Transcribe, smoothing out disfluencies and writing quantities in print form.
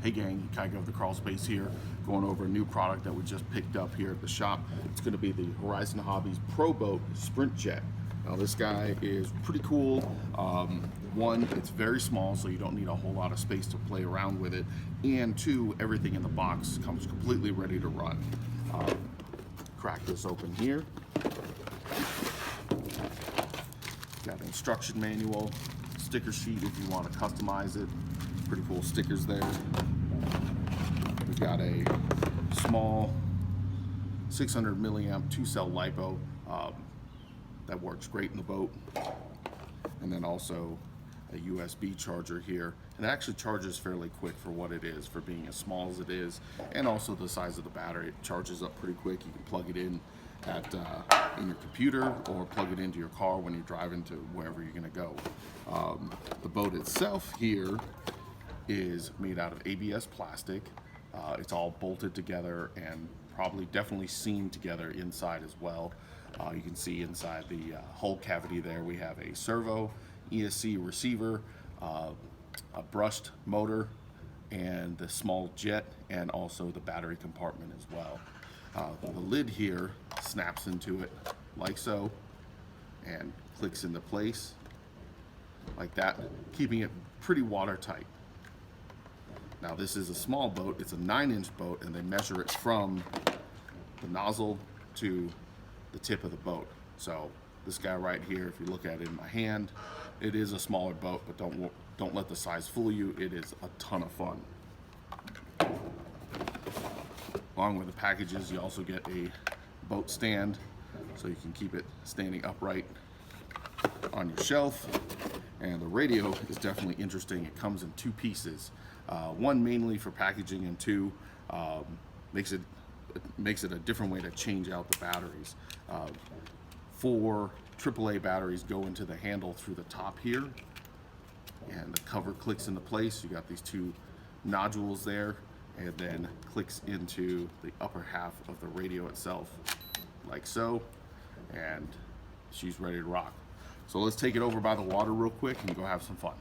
Hey gang, Kaigo of the Crawl Space here, going over a new product that we just picked up here at the shop. It's going to be the Horizon Hobbies Proboat Sprintjet. Now this guy is pretty cool. One, it's very small, so you don't need a whole lot of space to play around with it. And two, everything in the box comes completely ready to run. Crack this open here. Got an instruction manual, sticker sheet if you want to customize it. Pretty cool stickers there. We've got a small 600 milliamp 2-cell LiPo that works great in the boat, and then also a USB charger here. It actually charges fairly quick for what it is, for being as small as it is, and also the size of the battery. It charges up pretty quick. You can plug it in in your computer or plug it into your car when you're driving to wherever you're going to go. The boat itself here is made out of ABS plastic. It's all bolted together and definitely seamed together inside as well. You can see inside the hull cavity there we have a servo, ESC receiver, a brushed motor, and the small jet, and also the battery compartment as well. The lid here snaps into it like so and clicks into place like that, keeping it pretty watertight. Now this is a small boat, it's a 9-inch boat, and they measure it from the nozzle to the tip of the boat. So this guy right here, if you look at it in my hand, it is a smaller boat, but don't let the size fool you. It is a ton of fun. Along with the packages, you also get a boat stand, so you can keep it standing upright on your shelf. And the radio is definitely interesting. It comes in 2 pieces. One mainly for packaging, and two makes it a different way to change out the batteries. 4 AAA batteries go into the handle through the top here, and the cover clicks into place. You got these 2 nodules there, and then clicks into the upper half of the radio itself like so, and she's ready to rock. So let's take it over by the water real quick and go have some fun.